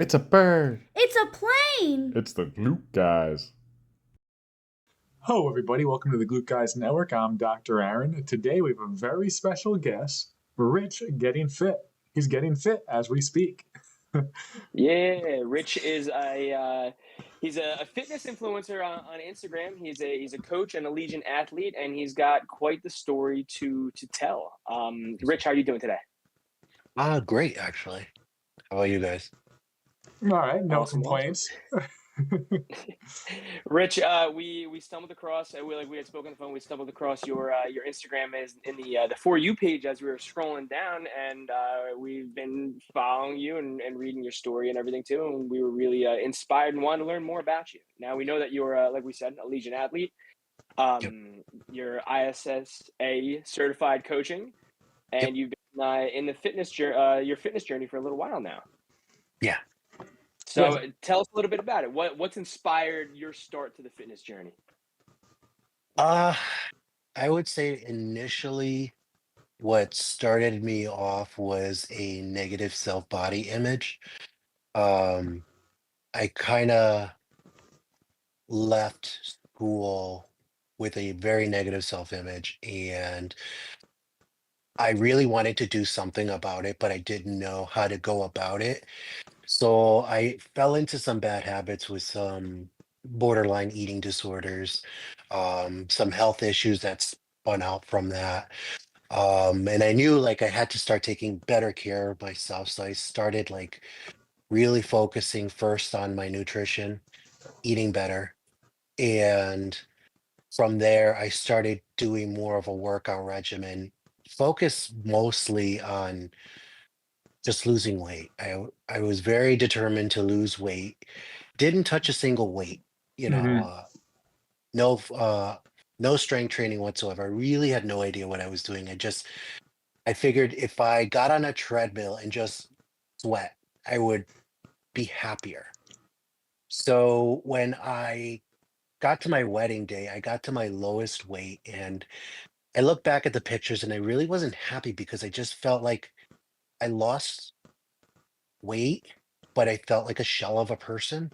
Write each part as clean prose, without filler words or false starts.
It's a bird. It's a plane! It's the Glute Guys. Hello, everybody. Welcome to the Glute Guys Network. I'm Dr. Aaron. Today we have a very special guest, Rich, getting fit. He's getting fit as we speak. Yeah, Rich is a fitness influencer on Instagram. He's a coach and a Legion athlete, and he's got quite the story to tell. Rich, how are you doing today? Great, actually. How about you guys? All right, no Awesome, awesome. complaints. Rich, we stumbled across we had spoken on the phone. We stumbled across your Instagram as in the For You page as we were scrolling down, and we've been following you and reading your story and everything too. And we were really inspired and wanted to learn more about you. Now we know that you're like we said, a Legion athlete. Yep. You're ISSA certified coaching, Yep. and you've been in the your fitness journey for a little while now. Yeah. So tell us a little bit about it. What's inspired your start to the fitness journey? Uh, I would say initially what started me off was a negative self-body image. Um, I kind of left school with a very negative self-image, and I really wanted to do something about it, but I didn't know how to go about it. So I fell into some bad habits with some borderline eating disorders, some health issues that spun out from that. And I knew like I had to start taking better care of myself. So I started like really focusing first on my nutrition, eating better. And from there, I started doing more of a workout regimen, focus mostly on just losing weight. I was very determined to lose weight. Didn't touch a single weight, you know, hmm uh, no no strength training whatsoever. I really had no idea what I was doing. I figured if I got on a treadmill and just sweat, I would be happier. So when I got to my wedding day, I got to my lowest weight, and I look back at the pictures and I really wasn't happy because I just felt like I lost weight, but I felt like a shell of a person.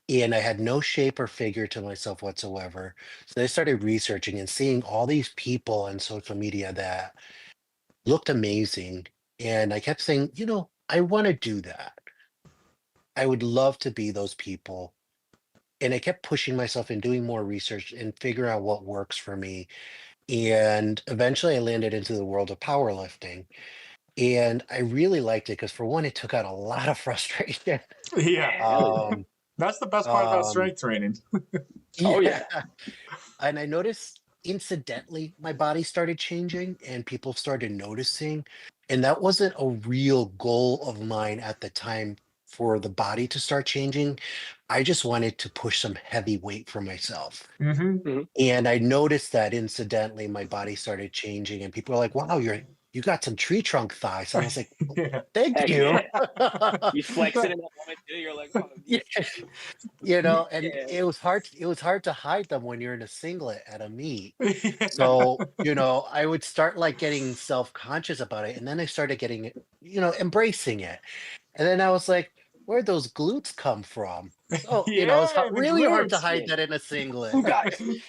And I had no shape or figure to myself whatsoever. So I started researching and seeing all these people on social media that looked amazing. And I kept saying, I want to do that. I would love to be those people. And I kept pushing myself and doing more research and figure out what works for me. And eventually I landed into the world of powerlifting. And I really liked it because, for one, it took out a lot of frustration. Yeah, Yeah, hell yeah. Um, that's the best part about um, strength training. Oh yeah. yeah. And I noticed incidentally my body started changing and people started noticing. And that wasn't a real goal of mine at the time for the body to start changing. I just wanted to push some heavy weight for myself. hmm Mhm. And I noticed that incidentally my body started changing and people were like, wow, you got some tree trunk thighs. And I was like, Yeah. thank Heck you. yeah. You flex it in that moment too. You're like, oh Yeah. And yeah. it was hard to hide them when you're in a singlet at a meet. Yeah. So, I would start like getting self-conscious about it, and then I started getting it, embracing it. And then I was like, where'd those glutes come from? So, it's Yeah, the really hard to glutes. hide Yeah. that in a singlet. Who got you?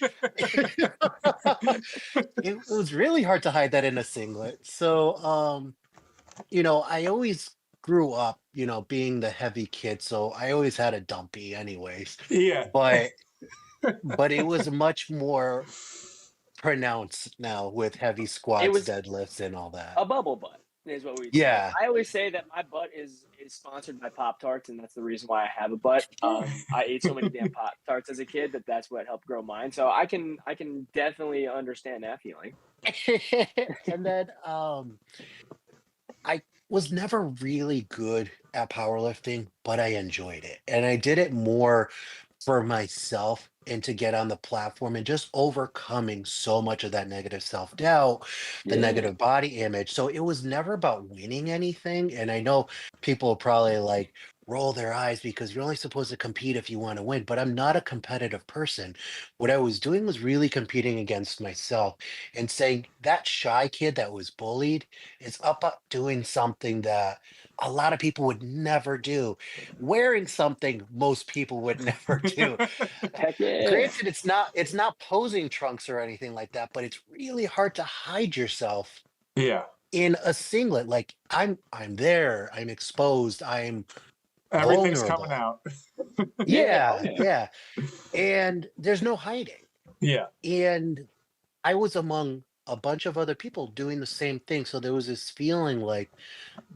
It was really hard to hide that in a singlet. So, I always grew up, being the heavy kid, so I always had a dumpy anyways. Yeah. But but it was much more pronounced now with heavy It squats, was deadlifts, and all that. a bubble butt, is what we'd say. Yeah. I always say that my butt is sponsored by Pop Tarts, and that's the reason why I have a butt. I ate so many damn Pop Tarts as a kid that's what helped grow mine. So I can definitely understand that feeling. And then I was never really good at powerlifting, but I enjoyed it. And I did it more for myself and to get on the platform and just overcoming so much of that negative self-doubt, the Yeah. negative body image. So it was never about winning anything. And I know people probably like, roll their eyes because you're only supposed to compete if you want to win. But I'm not a competitive person. What I was doing was really competing against myself and saying that shy kid that was bullied is up doing something that a lot of people would never do, wearing something most people would never do. Heck yeah. Granted, it's not posing trunks or anything like that, but it's really hard to hide yourself Yeah. in a singlet. Like I'm there, I'm exposed, I'm Everything's coming vulnerable. out. Yeah. Oh Yeah, yeah. yeah. And there's no hiding. Yeah. And I was among a bunch of other people doing the same thing. So there was this feeling like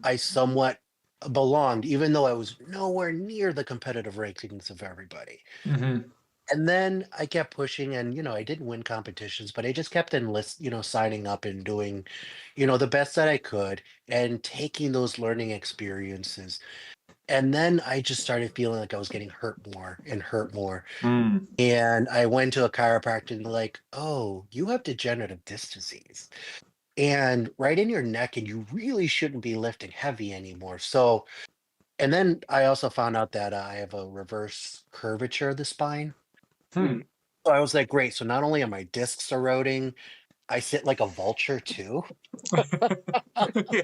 I somewhat belonged, even though I was nowhere near the competitive rankings of everybody. Hmm. And then I kept pushing and, I didn't win competitions, but I just kept signing up and doing, the best that I could and taking those learning experiences. And then I just started feeling like I was getting hurt more and hurt more. Mm. And I went to a chiropractor and like, oh, you have degenerative disc disease and right in your neck, and you really shouldn't be lifting heavy anymore. So, and then I also found out that I have a reverse curvature of the spine. Hmm. Mm. So I was like, great. So not only are my discs eroding, I sit like a vulture too, Yeah.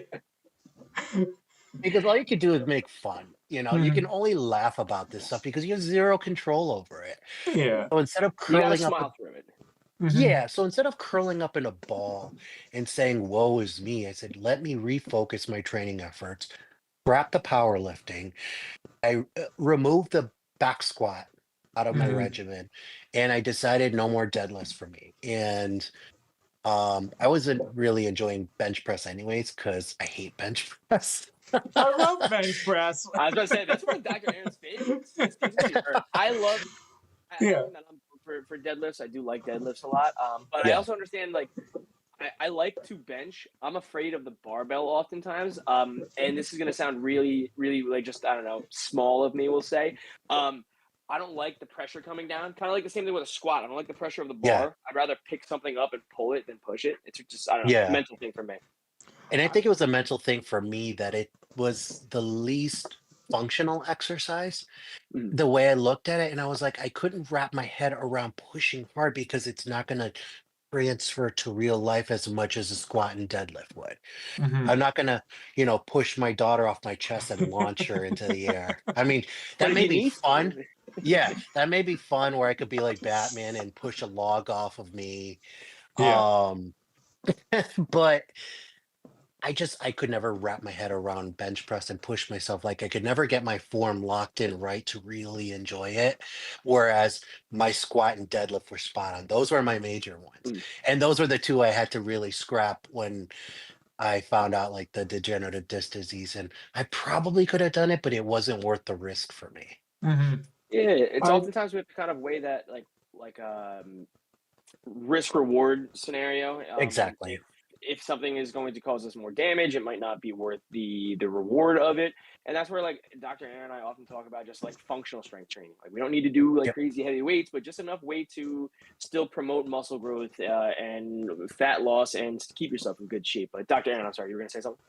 because all you could do is make fun. You can Mhm. only laugh about this stuff because you have zero control over it. Yeah. So instead of You gotta curling up, smile through it. Hmm. yeah. So instead of curling up in a ball and saying, woe is me, I said, let me refocus my training efforts, scrap the powerlifting. I removed the back squat out of my Hmm. regimen and I decided no more deadlifts for me. And I wasn't really enjoying bench press anyways because I hate bench press. I love bench press. I was gonna say that's one of Dr. Aaron's favorites. Excuse me, or I love. I Yeah. think that I'm for deadlifts. I do like deadlifts a lot. But I Yeah. also understand like I like to bench. I'm afraid of the barbell oftentimes. And this is gonna sound really, really like just I don't know, small of me. We'll say. I don't like the pressure coming down. Kind of like the same thing with a squat. I don't like the pressure of the Yeah. bar. I'd rather pick something up and pull it than push it. It's just I don't know, Yeah. mental thing for me. And I think it was a mental thing for me that it was the least functional exercise. Mm, The way I looked at it, and I was like, I couldn't wrap my head around pushing hard because it's not going to transfer to real life as much as a squat and deadlift would. Hmm. I'm not going to, push my daughter off my chest and launch her into the air. I mean, but that if may you be need fun. to, Yeah, that may be fun where I could be like Batman and push a log off of me. Yeah. Um, but I could never wrap my head around bench press and push myself. Like I could never get my form locked in right to really enjoy it. Whereas my squat and deadlift were spot on. Those were my major ones. mm, And those were the two I had to really scrap when I found out like the degenerative disc disease. And I probably could have done it, but it wasn't worth the risk for me. Hmm. yeah, it's I. oftentimes we have to kind of weigh that like risk reward scenario. If Exactly. something is going to cause us more damage, it might not be worth the reward of it. And that's where like Dr. Aaron and I often talk about just like functional strength training. Like we don't need to do like Yep. crazy heavy weights, but just enough weight to still promote muscle growth and fat loss and keep yourself in good shape. But Dr. Aaron, I'm sorry, you were going to say something.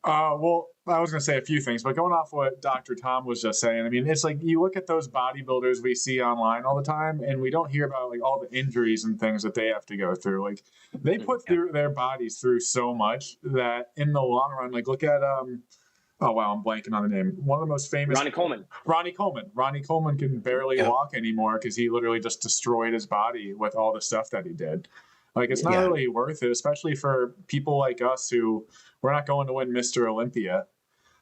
Well, I was going to say a few things, but going off what Dr. Tom was just saying, I mean, it's like you look at those bodybuilders we see online all the time, and we don't hear about like all the injuries and things that they have to go through. Like they put Yep. through their bodies through so much that in the long run, like look at oh wow, I'm blanking on the name. One of the most famous, Ronnie Coleman. Ronnie Coleman. Ronnie Coleman can barely Yep. walk anymore because he literally just destroyed his body with all the stuff that he did. Like it's not Yeah. Yeah. really worth it, especially for people like us who we're not going to win Mr. Olympia.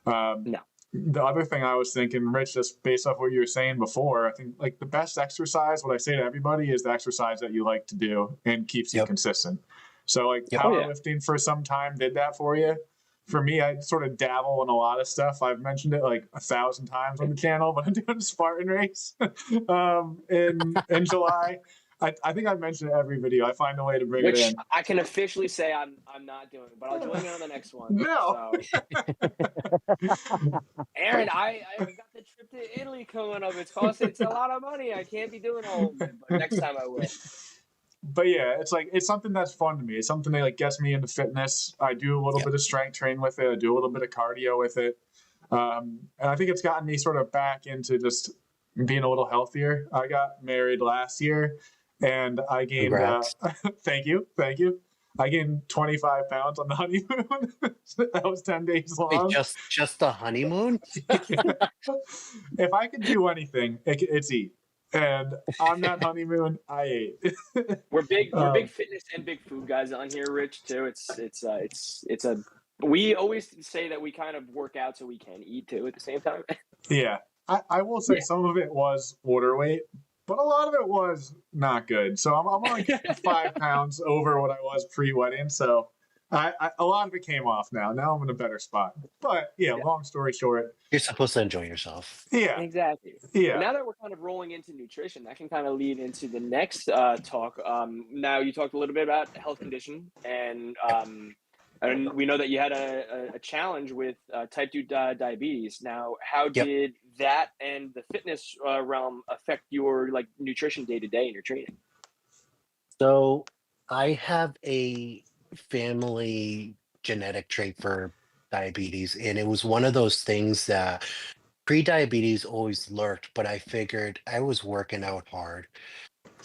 Um, No. the other thing I was thinking, Rich, just based off what you were saying before, I think like the best exercise, what I say to everybody is the exercise that you like to do and keeps you Yep. consistent. So like Yep. Oh yeah. powerlifting for some time did that for you. For me, I sort of dabble in a lot of stuff. I've mentioned it like 1,000 times on the channel, but I'm doing a Spartan race in July. I think I've mentioned it every video. I find a way to bring it Which in. I can officially say I'm not doing, but I'll join you on the next one. No. So Aaron, I've got the trip to Italy coming up. It's a lot of money. I can't be doing all of it, but next time I will. But yeah, it's like it's something that's fun to me. It's something that like gets me into fitness. I do a little Yeah. bit of strength training with it. I do a little bit of cardio with it. And I think it's gotten me sort of back into just being a little healthier. I got married last year, and I gained. Congrats. Thank you. I gained 25 pounds on the honeymoon. That was 10 days Wait, long. just the honeymoon? If I could do anything, it's eat. And on that honeymoon, I ate. We're big um, fitness and big food guys on here, Rich. Too. It's a. We always say that we kind of work out so we can eat too at the same time. yeah, I will say Yeah. some of it was water weight, but a lot of it was not good. So I'm like 5 pounds over what I was pre-wedding. So a lot of it came off now. Now I'm in a better spot. But yeah, Yeah. long story short, You're supposed to enjoy yourself. yeah, Exactly. yeah. But now that we're kind of rolling into nutrition, that can kind of lead into the next talk. Now you talked a little bit about health condition, and we know that you had a challenge with type 2 diabetes. Now, how Yep. did that and the fitness realm affect your like nutrition day to day in your training? So I have a family genetic trait for diabetes, and it was one of those things that pre-diabetes always lurked, but I figured I was working out hard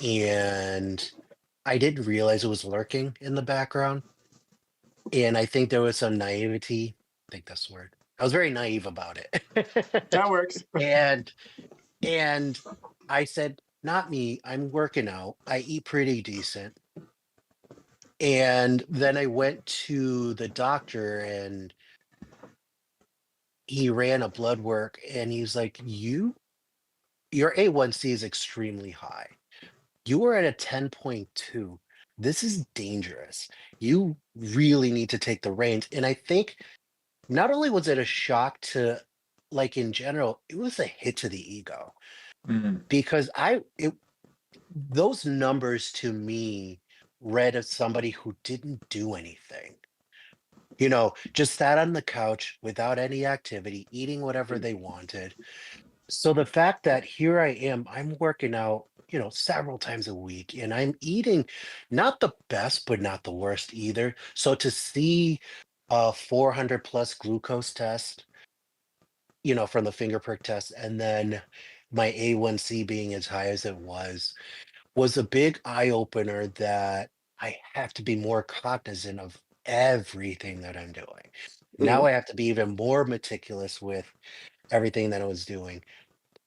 and I didn't realize it was lurking in the background. And I think there was some naivety. I think that's the word. I was very naive about it. That works. and and I said, not me, I'm working out. I eat pretty decent. And then I went to the doctor and he ran a blood work and he's like, your A1C is extremely high. You were at a 10.2. This is dangerous. You really need to take the reins. And I think not only was it a shock to, like, in general, it was a hit to the ego because those numbers to me read as somebody who didn't do anything. Just sat on the couch without any activity, eating whatever they wanted. So the fact that here I am, I'm working out, several times a week, and I'm eating not the best, but not the worst either. So to see a 400 plus glucose test, from the finger prick test, and then my A1C being as high as it was a big eye opener that I have to be more cognizant of everything that I'm doing. Now Mhm. I have to be even more meticulous with everything that I was doing.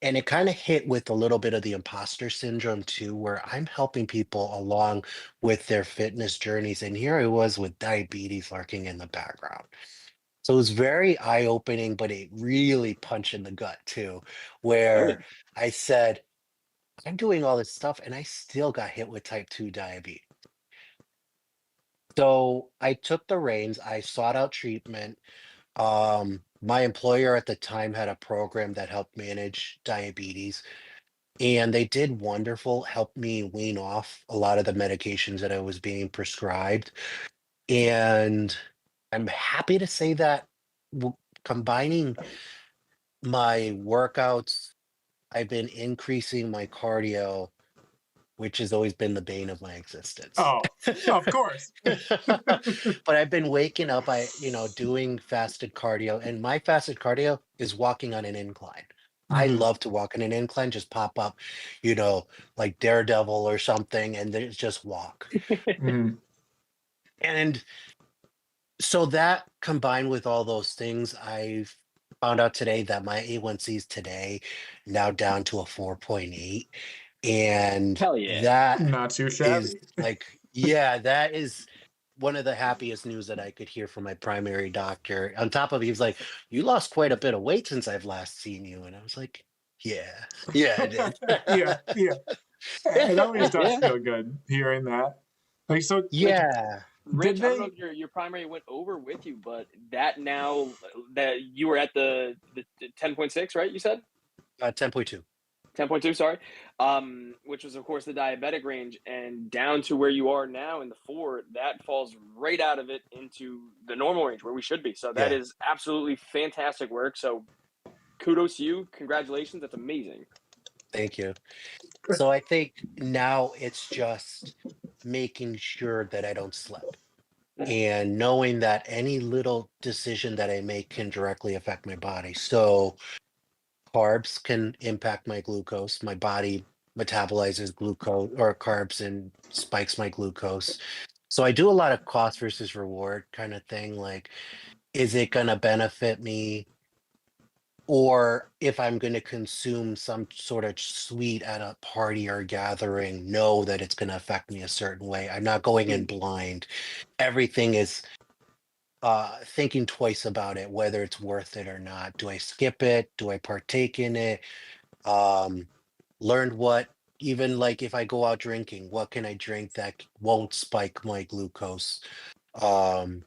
And it kind of hit with a little bit of the imposter syndrome too, where I'm helping people along with their fitness journeys. And here I was with diabetes lurking in the background. So it was very eye opening, but it really punched in the gut too, Oh yeah. where I said, I'm doing all this stuff and I still got hit with type 2 diabetes. So I took the reins, I sought out treatment. My employer at the time had a program that helped manage diabetes, and they did wonderful, helped me wean off a lot of the medications that I was being prescribed. And I'm happy to say that combining my workouts, I've been increasing my cardio, which has always been the bane of my existence. Oh, of course. But I've been waking up, doing fasted cardio, and my fasted cardio is walking on an incline. I Mhm. love to walk on an incline, just pop up, you know, like Daredevil or something, and then just walk. Mhm. And so that combined with all those things, I've found out today that my A1C is today now down to a 4.8. And Hell yeah. that Not too is shabby. like, yeah, that is one of the happiest news that I could hear from my primary doctor. On top of, he was like, "You lost quite a bit of weight since I've last seen you," and I was like, "Yeah, yeah, I did." Yeah, yeah. It always does Yeah. feel good hearing that. Like so, like Yeah, did Rich, I don't know they? if your primary went over with you, but that now that you were at the 10.6, right? You said 10.2. 10.2, sorry. Which was of course the diabetic range, and down to where you are now in the 4, that falls right out of it into the normal range where we should be. So that Yeah, is absolutely fantastic work. So kudos to you. Congratulations. That's amazing. thank you. So I think now it's just making sure that I don't slip. and knowing that any little decision that I make can directly affect my body. So carbs can impact my glucose. My body metabolizes glucose or carbs and spikes my glucose. So I do a lot of cost versus reward kind of thing. Like, is it going to benefit me? Or if I'm going to consume some sort of sweet at a party or gathering, know that it's going to affect me a certain way. I'm not going in blind. Everything is thinking twice about it, whether it's worth it or not. Do I skip it? Do I partake in it? Um, Learned what, even like if I go out drinking, what can I drink that won't spike my glucose um,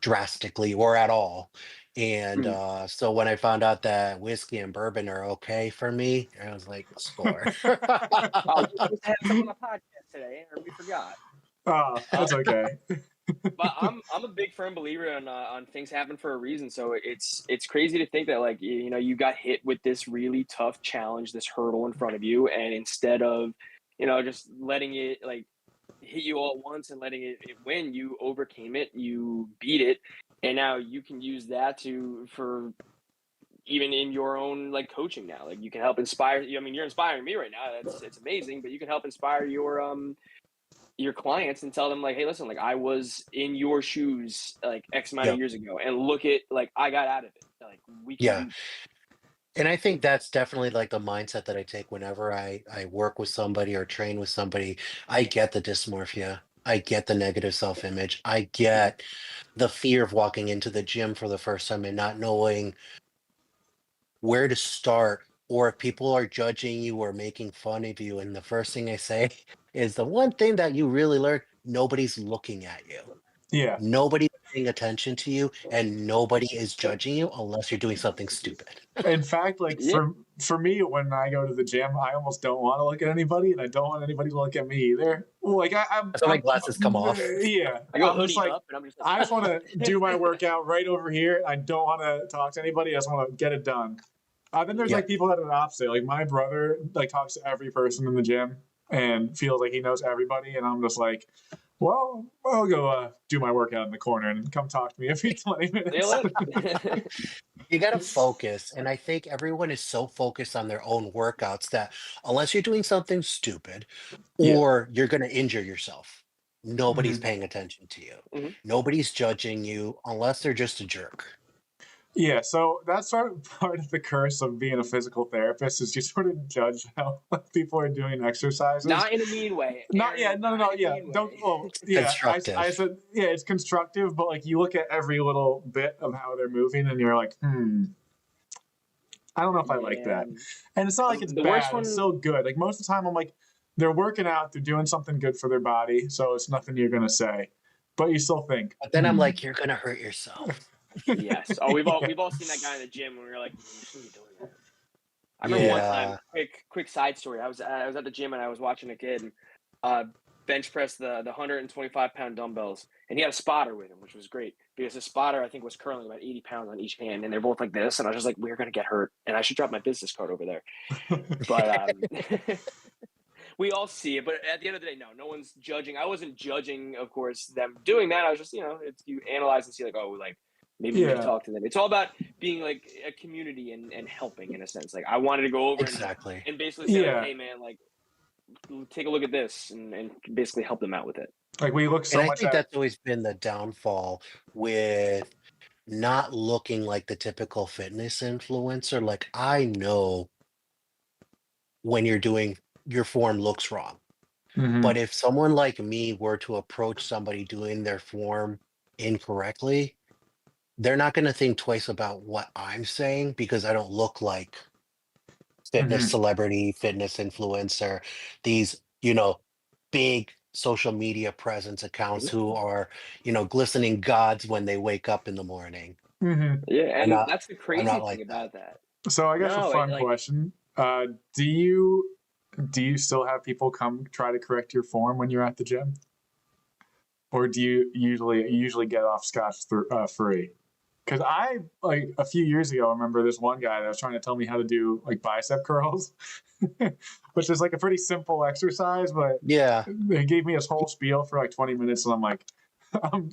drastically or at all? And so when I found out that whiskey and bourbon are okay for me, I was like, score. Oh, we just had some on the podcast today, and we forgot. Oh, that's okay. But I'm a big firm believer on things happen for a reason. So it's crazy to think that, like, you know, you got hit with this really tough challenge, this hurdle in front of you, and instead of, you know, just letting it like hit you all at once and letting it win, you overcame it, you beat it, and now you can use that for even in your own like coaching now. Like, you can help inspire. I mean, you're inspiring me right now. It's amazing, but you can help inspire your clients and tell them, like, hey, listen, like, I was in your shoes like X amount of Yep. years ago, and look at, like, I got out of it. Like, we can Yeah. do. And I think that's definitely like the mindset that I take whenever I work with somebody or train with somebody. I get the dysmorphia. I get the negative self-image. I get the fear of walking into the gym for the first time and not knowing where to start, or if people are judging you or making fun of you. And the first thing I say is the one thing that you really learn, nobody's looking at you. Yeah. Nobody's paying attention to you, and nobody is judging you unless you're doing something stupid. In fact, like Yeah. for me, when I go to the gym, I almost don't want to look at anybody, and I don't want anybody to look at me either. Like So my glasses come off. yeah. I go I'm just hoodie like, up, and I'm just like, I just want to do my workout right over here. I don't want to talk to anybody. I just want to get it done. Then there's Yeah. like people that are the opposite. Like my brother, like talks to every person in the gym and feels like he knows everybody, and I'm just like, well, I'll go do my workout in the corner and come talk to me every 20 minutes. You got to focus. And I think everyone is so focused on their own workouts that unless you're doing something stupid Yeah. or you're going to injure yourself, nobody's Mhm. paying attention to you. Mhm. Nobody's judging you unless they're just a jerk. Yeah, so that's sort of part of the curse of being a physical therapist is you sort of judge how people are doing exercises. not in a mean way. Not yeah, Aaron, no, not in a yeah. mean Don't way. well, yeah. Constructive. I said yeah, it's constructive, but like you look at every little bit of how they're moving, and you're like, I don't know if I like that. Yeah. And it's not like it's The worst bad; one- it's still good. Like most of the time, I'm like, they're working out, they're doing something good for their body, so it's nothing you're gonna say, but you still think. But then I'm like, you're going to hurt yourself. Yes. Oh, we've Yeah. all seen that guy in the gym when we were like, you shouldn't be doing that. I remember one time, quick side story. I was at the gym and I was watching a kid bench press the 125-pound dumbbells, and he had a spotter with him, which was great because the spotter, I think, was currently about 80 pounds on each hand, and they're both like this, and I was just like, we're gonna get hurt, and I should drop my business card over there. But we all see it, but at the end of the day, no one's judging. I wasn't judging, of course, them doing that. I was just, it's, you analyze and see, like, oh, like, maybe we should talk to them. It's all about being like a community and helping, in a sense. Like, I wanted to go over Exactly. and basically say, like, hey man, like, take a look at this and basically help them out with it. Like we look so And I much think at that's always been the downfall with not looking like the typical fitness influencer. Like, I know when you're doing your form looks wrong. Mhm. But if someone like me were to approach somebody doing their form incorrectly, they're not going to think twice about what I'm saying because I don't look like fitness celebrity, fitness influencer, these, big social media presence accounts who are, glistening gods when they wake up in the morning. Mhm. Yeah, and not- that's the I'm crazy not thing like about that. So I guess No, a fun like- question: Do you still have people come try to correct your form when you're at the gym, or do you usually get off scotch free? Because I like a few years ago, I remember this one guy that was trying to tell me how to do like bicep curls, which is like a pretty simple exercise, but Yeah. he gave me his whole spiel for like 20 minutes, and I'm like,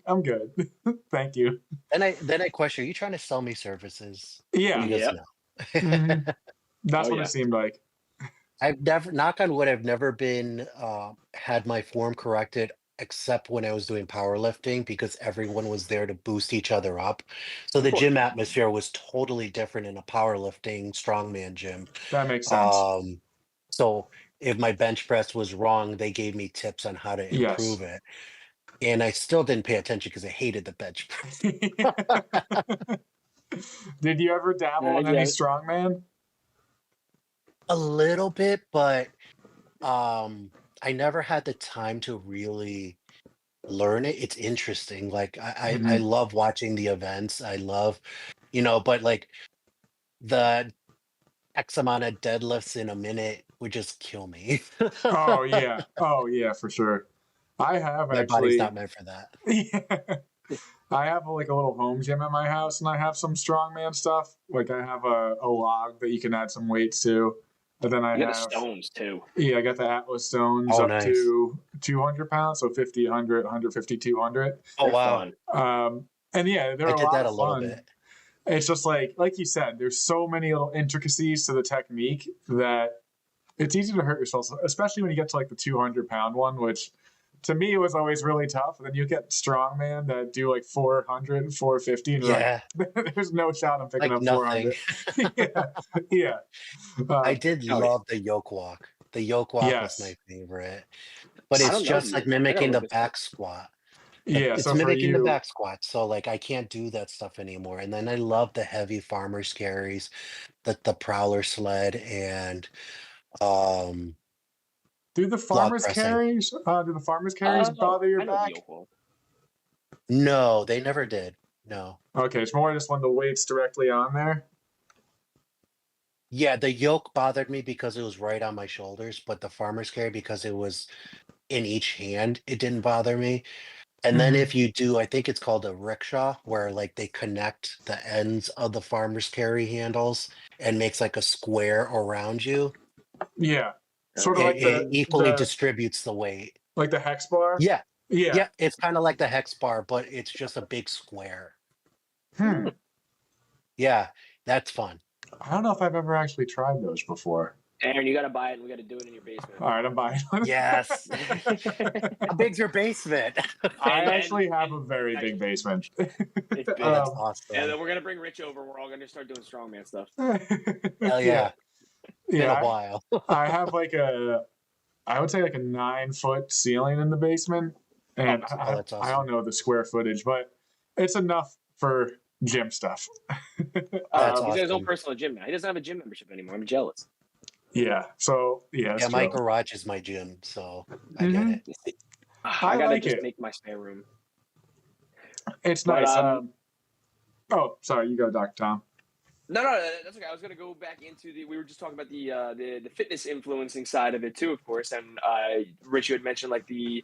I'm good. Thank you. Then I question, are you trying to sell me services? Yeah. Because Yep. hmm That's Oh what yeah. it seemed like. I've never, knock on wood, I've never been had my form corrected except when I was doing powerlifting because everyone was there to boost each other up. So Of the course. gym atmosphere was totally different in a powerlifting strongman gym. That makes sense. Um, so if my bench press was wrong, they gave me tips on how to Yes. improve it. And I still didn't pay attention because I hated the bench press. Did you ever dabble in any Yeah. strongman? A little bit, but um I never had the time to really learn it. It's interesting. Like I hmm love watching the events. I love, but like the X amount of deadlifts in a minute would just kill me. Oh yeah. Oh yeah, for sure. I have My body's actually. not meant for that. Yeah. I have like a little home gym at my house, and I have some strongman stuff. Like I have a log that you can add some weights to, and then I You got the have stones too. I got the Atlas stones Oh, up nice. to 200 pounds, so 50, 100, 150, 200. Oh, They're wow. fun. And yeah, they're I a did lot that a of little fun. bit. It's just like you said, there's so many little intricacies to the technique that it's easy to hurt yourself, especially when you get to like the 200-pound one, which to me was always really tough. And then you get strongman that do like 400, 450, and you're Yeah, like, there's no shot I'm picking like up nothing. 400. Yeah, yeah, I uh, did Oh yeah. love the yoke walk. The yoke walk was my yes, favorite, but I it's don't know just the like yoke. I gotta mimicking look the this up. back squat. yeah. It's So for mimicking the you, back squat, so like I can't do that stuff anymore. And then I love the heavy farmers carries, the prowler sled, and um do the log farmers pressing. carries? Do the farmers carries bother your I know the back? yoke wall. No, they never did. No. Okay, it's more just when the weight's directly on there. Yeah, the yoke bothered me because it was right on my shoulders, but the farmers carry because it was in each hand, it didn't bother me. And then hmm if you do, I think it's called a rickshaw, where like they connect the ends of the farmer's carry handles and makes like a square around you. Yeah, sort of Okay. It, like it the equally the distributes the weight. like the hex bar. Yeah. Yeah. Yeah. It's kind of like the hex bar, but it's just a big square. Hmm. Yeah. That's fun. I don't know if I've ever actually tried those before. Aaron, you gotta buy it and we gotta do it in your basement. All right, I'm buying one. Yes. How big's your basement? I and actually have a and very nice. big basement. It's Oh, big. that's um, And awesome. then we're gonna bring Rich over. We're all gonna start doing strongman stuff. Hell yeah, yeah. Been a yeah. while. I have like I would say like a 9-foot ceiling in the basement, and Oh, that's I don't awesome. know the square footage, but it's enough for gym stuff. That's He's got his own awesome. personal gym now. He doesn't have a gym membership anymore. I'm jealous. Yeah, so yeah, Yeah, that's my true. garage is my gym, so I get hmm it. I I gotta like just it. make my spare room. It's But nice. Oh, sorry, you go, Dr. Tom. no, that's okay. I was gonna go back into the. We were just talking about the fitness influencing side of it too, of course. And Rich, you had mentioned like the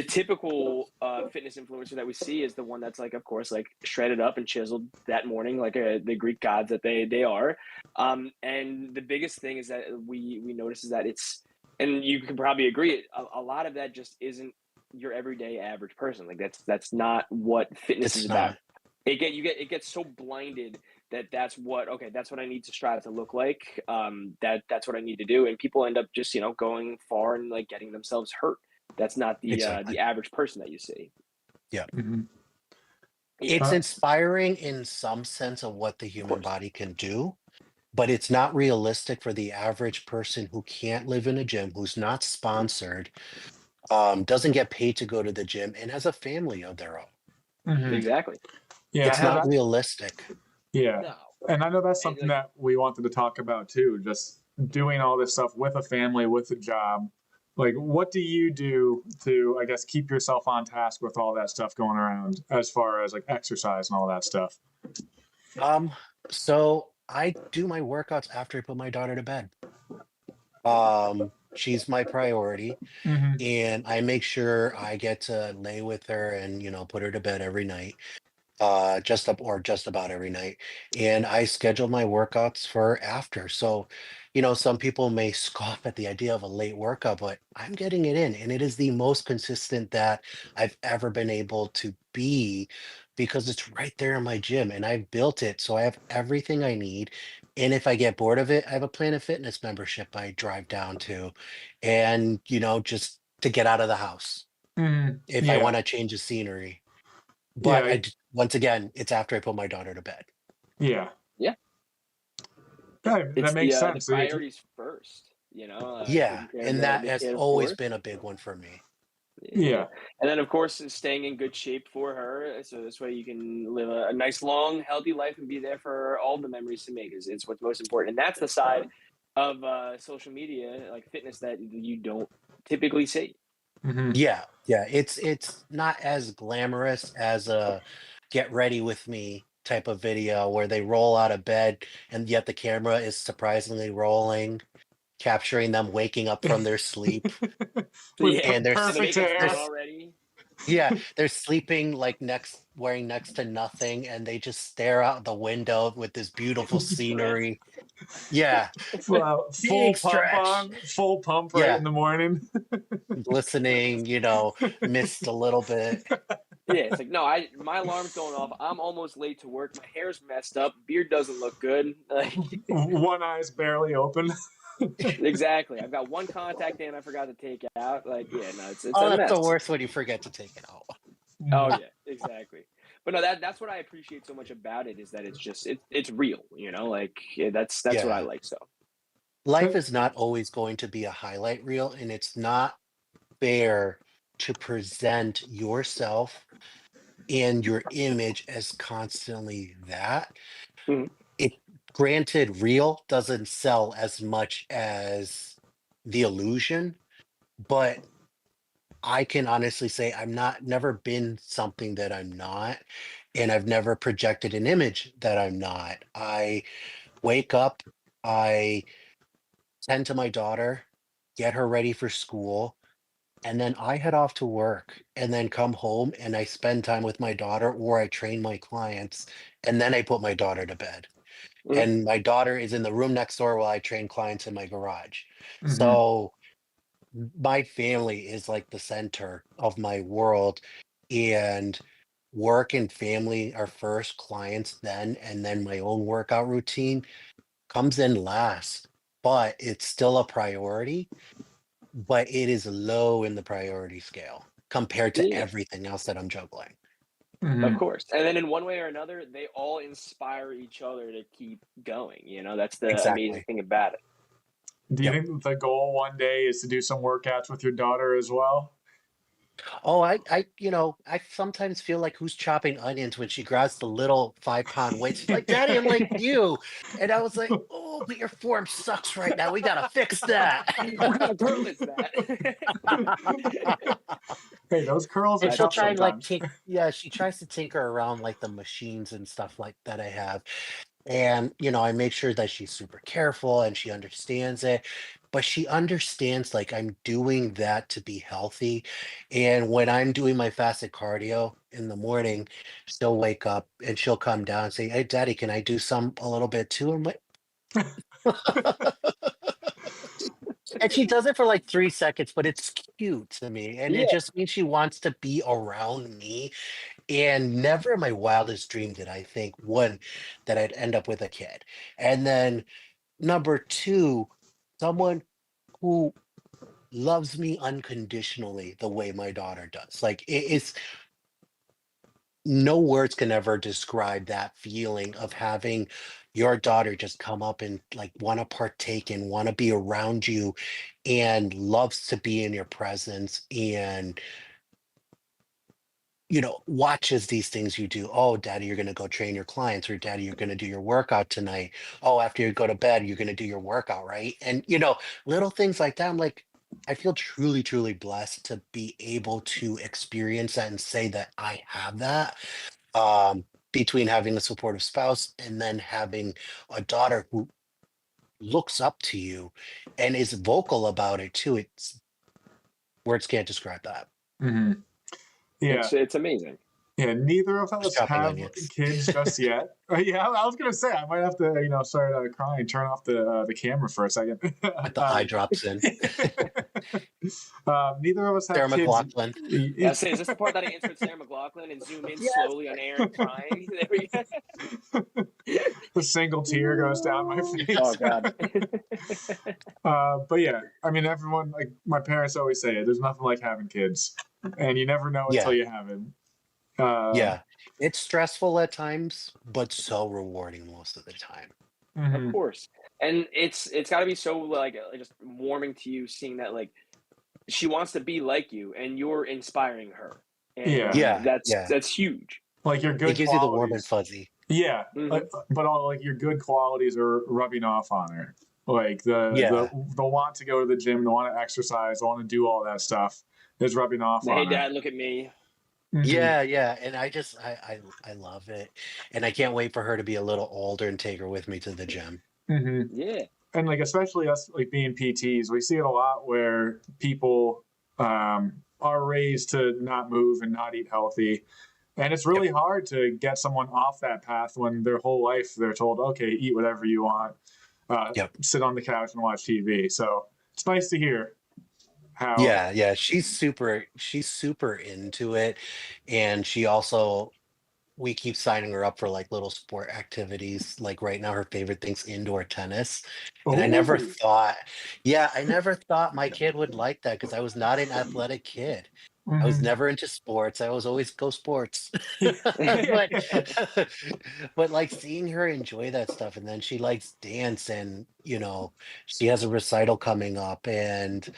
typical fitness influencer that we see is the one that's like, of course, like shredded up and chiseled that morning, like the Greek gods that they are. And the biggest thing is that we notice is that it's, and you can probably agree, a lot of that just isn't your everyday average person. Like that's not what fitness is It's about. not. It gets so blinded that's what I need to strive to look like. That's what I need to do, and people end up just going far and like getting themselves hurt. That's not the Exactly. average person that you see. Yeah. hmm Yeah, It's Uh, inspiring in some sense of what the of human course. body can do, but it's not realistic for the average person who can't live in a gym, who's not sponsored, doesn't get paid to go to the gym, and has a family of their own. mhm. Exactly. Yeah, I It's know not that. realistic. Yeah, No. and I know that's And something like that we wanted to talk about too. Just doing all this stuff with a family, with a job. Like, what do you do to, I guess, keep yourself on task with all that stuff going around, as far as like exercise and all that stuff? Um, so I do my workouts after I put my daughter to bed. She's my priority, hmm and I make sure I get to lay with her and put her to bed every night. just up or just about every night. And I schedule my workouts for after. So, some people may scoff at the idea of a late workout, but I'm getting it in. And it is the most consistent that I've ever been able to be because it's right there in my gym and I've built it. So I have everything I need. And if I get bored of it, I have a Planet Fitness membership I drive down to and, just to get out of the house if I Yeah. want to change the scenery. But Yeah. once again, it's after I put my daughter to bed. Yeah. Yeah, That it's makes the sense. priorities first. Yeah, Taking care of and that the has kid, of always course. been a big one for me. Yeah, Yeah. and then of course staying in good shape for her, so this way you can live a nice, long, healthy life and be there for all the memories to make. Is it's what's most important, and that's the side of social media, like fitness, that you don't typically see. Hmm. Yeah, it's not as glamorous as a get ready with me type of video where they roll out of bed and yet the camera is surprisingly rolling, capturing them waking up from their sleep So With yeah, and they're and the perfect makeup's they're done hair. already. yeah, they're sleeping like wearing next to nothing and they just stare out the window with this beautiful Stress. scenery. Yeah, big Full pump stretch. on, full pump right Yeah, in the morning. glistening, missed a little bit. Yeah, it's like no, my alarm's going off. I'm almost late to work. My hair's messed up. Beard doesn't look good. Like One eye's barely open. exactly. I've got one contact in I forgot to take out. Like yeah, no, it's Oh, a that's the mess. worst when you forget to take it out. Oh Mhm. yeah, exactly. But no, that's what I appreciate so much about it is that it's just it's real. Like yeah, that's what I Yeah. like. So Life is not always going to be a highlight reel, and it's not fair to present yourself and your image as constantly that. mhm. It granted, real doesn't sell as much as the illusion, but I can honestly say I'm not never been something that I'm not, and I've never projected an image that I'm not. I wake up, I tend to my daughter, get her ready for school, and then I head off to work and then come home and I spend time with my daughter or I train my clients and then I put my daughter to bed. Mhm. And my daughter is in the room next door while I train clients in my garage. Mhm. So my family is like the center of my world and work and family are first, clients then, and then my own workout routine comes in last, but it's still a priority, but it is low in the priority scale compared to Yeah, everything else that I'm juggling. of Mhm. course. And then in one way or another, they all inspire each other to keep going. That's the amazing Exactly. thing about it. Do you Yep. think the goal one day is to do some workouts with your daughter as well? Oh, I sometimes feel like who's chopping onions when she grabs the little 5 pound weight. She's like, Daddy, I'm like you. And I was like, oh, but your form sucks right now. We gotta fix that. What kind of girl is that? Hey, those curls are And she'll tough try and like sometimes. take, yeah, she tries to tinker around like the machines and stuff like that I have. And, I make sure that she's super careful and she understands it. But she understands like I'm doing that to be healthy. And when I'm doing my fasted cardio in the morning, she'll wake up and she'll come down and say, Hey, Daddy, can I do some a little bit too? I'm like, and she does it for like 3 seconds, but it's cute to me. And it Yeah. just means she wants to be around me. And never in my wildest dream did I think, one, that I'd end up with a kid. And then number two, someone who loves me unconditionally the way my daughter does. Like it's no words can ever describe that feeling of having your daughter just come up and like want to partake and want to be around you and loves to be in your presence and watches these things you do. Oh, daddy, you're going to go train your clients, or daddy, you're going to do your workout tonight. Oh, after you go to bed, you're going to do your workout, right? And, little things like that. I'm like, I feel truly, truly blessed to be able to experience that and say that I have that between having a supportive spouse and then having a daughter who looks up to you and is vocal about it too. It's words can't describe that. Mhm. Yeah. It's amazing. Yeah, neither of Just us chopping have onions. kids just yet. Yeah, I was gonna say I might have to, start crying, turn off the camera for a second. Put the eye drops in. Neither of us have Sarah kids. McLachlan. Yeah, say, is this the part that I insert Sarah McLachlan and zoom in Yes. slowly on Aaron crying? There we go. A single tear goes down my face. Oh God. But yeah, I mean, everyone, like my parents always say it. There's nothing like having kids, and you never know until Yeah. you have it. Uh, Yeah. It's stressful at times, but so rewarding most of the time. Of mhm. course. And it's got to be so like just warming to you seeing that like she wants to be like you and you're inspiring her. Yeah. And Yeah. that's Yeah. that's huge. Like your It good gives you the warm and qualities. fuzzy. Yeah, Mhm. but all like your good qualities are rubbing off on her. Like Yeah. the want to go to the gym, the want to exercise, the want to do all that stuff is rubbing off Hey on her. dad, look at me. Mhm. Yeah, yeah. And I love it. And I can't wait for her to be a little older and take her with me to the gym. Mhm. Yeah. And like especially us like being PTs, we see it a lot where people are raised to not move and not eat healthy. And it's really hard to get someone off that path when their whole life they're told, okay, eat whatever you want, Yep. sit on the couch and watch TV. So it's nice to hear how. Yeah, yeah. She's super into it. And she also we keep signing her up for like little sport activities. Like right now, her favorite thing's indoor tennis. And Oh, I never thought my kid would like that because I was not an athletic kid. I was mhm. never into sports. I was always go sports. but Yeah. but like seeing her enjoy that stuff and then she likes dance and she has a recital coming up and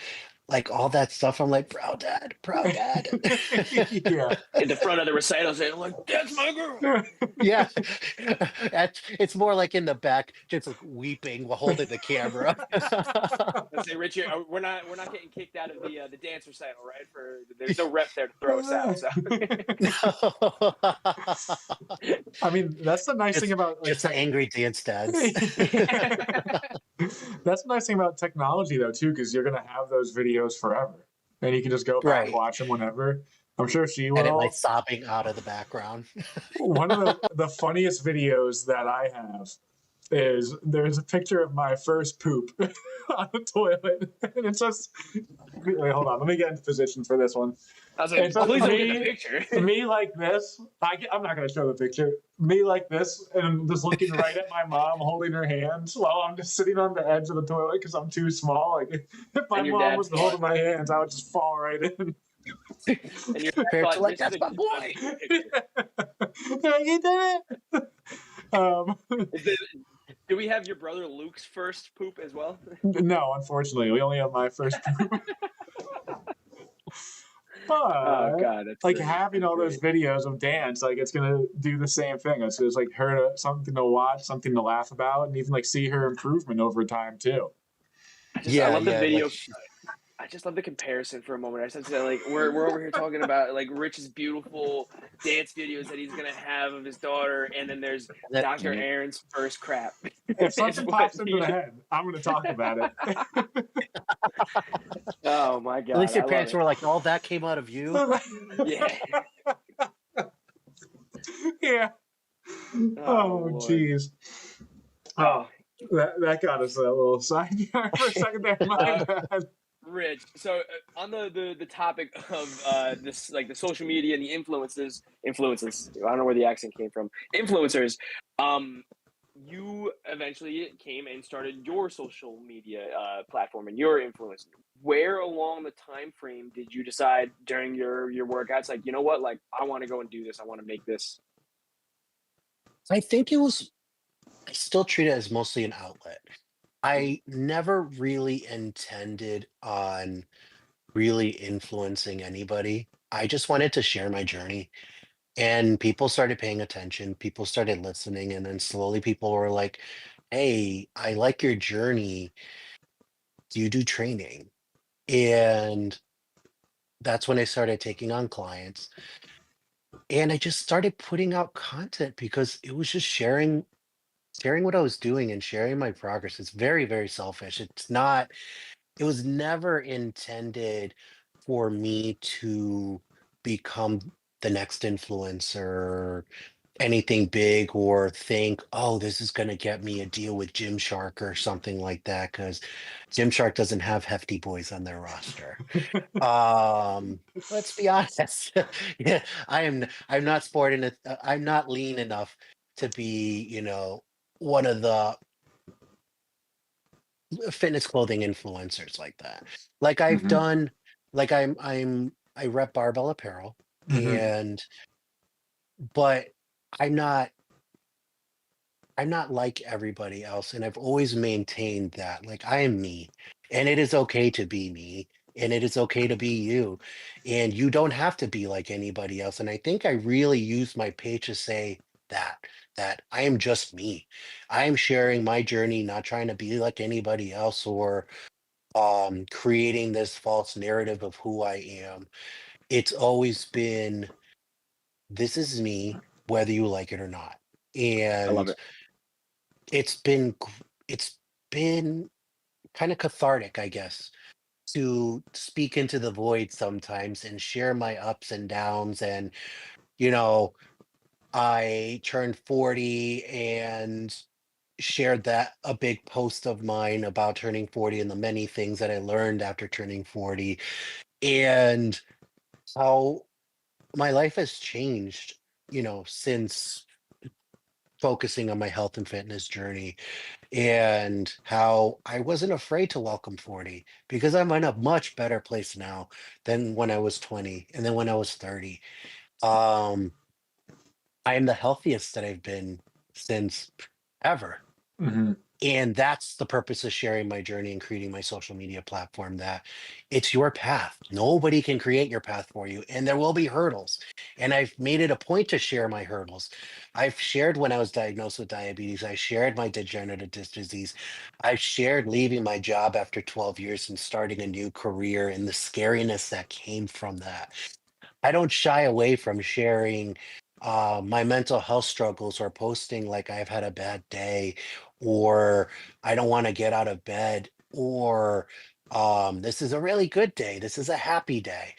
like all that stuff. I'm like, proud dad. Yeah. In the front of the recital saying, like, that's my girl. Yeah. It's more like in the back, just like weeping while holding the camera. I say, Richard, we're not getting kicked out of the dance recital, right? For there's no ref there to throw us out. So I mean, that's the nice thing just about like just angry dance dads. That's the nice thing about technology, though, too, because you're gonna have those videos forever, and you can just go back Right. watch them whenever. I'm sure she And it will. like sobbing out of the background. One of the funniest videos that I have is there's a picture of my first poop on the toilet, and it's just wait, hold on, let me get into position for this one. I was like, It's just please don't get the me, picture. me like this. I'm not gonna show the picture. Me like this, and I'm just looking right at my mom holding her hands while I'm just sitting on the edge of the toilet because I'm too small. Like if my And your mom dad was thought- holding my hands, I would just fall right in. And your dad Parents thought are like, this is that's a my good boy. Like, you did it. Is it- Do we have your brother Luke's first poop as well? No, unfortunately, we only have my first poop. Oh But God, that's like great. having all those videos of dance, like it's gonna do the same thing. It's just like her something to watch, something to laugh about, and even like see her improvement over time too. I Yeah, love the yeah. video. Like I just love the comparison for a moment. I said like we're over here talking about like Rich's beautiful dance videos that he's gonna have of his daughter, and then there's that, Dr. Aaron's first crap. If It's something what pops into he- the head, I'm gonna talk about it. Oh my God, at least your I love parents it. were like, "Oh, that came out of you." Yeah. Yeah. Oh, Oh, Lord. jeez. Oh, that got us a little sidetracked for a second there. My bad. Rich. So on the topic of this like the social media and the influences. I don't know where the accent came from. Influencers. You eventually came and started your social media platform and your influence. Where along the time frame did you decide during your workouts, like, you know what, like I want to go and do this. I want to make this. I think I still treat it as mostly an outlet. I never really intended on really influencing anybody. I just wanted to share my journey. And people started paying attention, people started listening, and then slowly people were like, "Hey, I like your journey. Do you do training?" And that's when I started taking on clients. And I just started putting out content because it was just sharing what I was doing and sharing my progress. It's very, very selfish. It was never intended for me to become the next influencer, anything big, or think, oh, this is going to get me a deal with Gymshark or something like that, because Gymshark doesn't have hefty boys on their roster. Let's be honest. Yeah, I'm not sporting it. I'm not lean enough to be, one of the fitness clothing influencers like that. Like I've Hmm. done, like I rep barbell apparel, Hmm. and but I'm not I'm not like everybody else, and I've always maintained that. Like I am me, and it is okay to be me, and it is okay to be you, and you don't have to be like anybody else. And I think I really use my page to say that I am just me. I am sharing my journey, not trying to be like anybody else or creating this false narrative of who I am. It's always been, this is me, whether you like it or not. I love And it. it's been it's been kind of cathartic, I guess, to speak into the void sometimes and share my ups and downs. And you know I turned 40 and shared that a big post of mine about turning 40 and the many things that I learned after turning 40, and how my life has changed, since focusing on my health and fitness journey, and how I wasn't afraid to welcome 40 because I'm in a much better place now than when I was 20 and then when I was 30. Um, I am the healthiest that I've been since ever. Hmm. And that's the purpose of sharing my journey and creating my social media platform, that it's your path. Nobody can create your path for you. And there will be hurdles. And I've made it a point to share my hurdles. I've shared when I was diagnosed with diabetes. I shared my degenerative disc disease. I've shared leaving my job after 12 years and starting a new career and the scariness that came from that. I don't shy away from sharing my mental health struggles or posting like I've had a bad day, or I don't want to get out of bed, or this is a really good day. This is a happy day.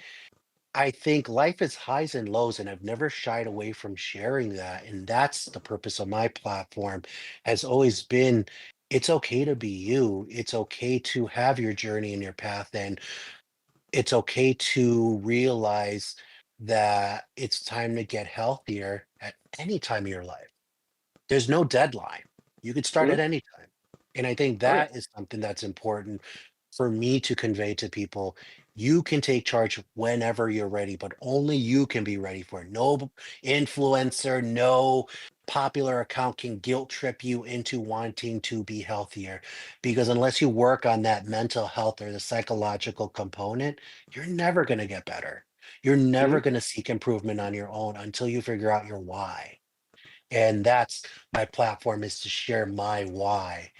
I think life is highs and lows, and I've never shied away from sharing that. And that's the purpose of my platform, has always been, it's okay to be you. It's okay to have your journey and your path. And it's okay to realize that it's time to get healthier at any time of your life. There's no deadline. You could start at Mhm. any time. And I think Oh yeah. that is something that's important for me to convey to people. You can take charge whenever you're ready, but only you can be ready for it. No influencer, no popular account can guilt trip you into wanting to be healthier. Because unless you work on that mental health or the psychological component, you're never going to get better. You're never Mhm. going to seek improvement on your own until you figure out your why. And that's my platform, is to share my why,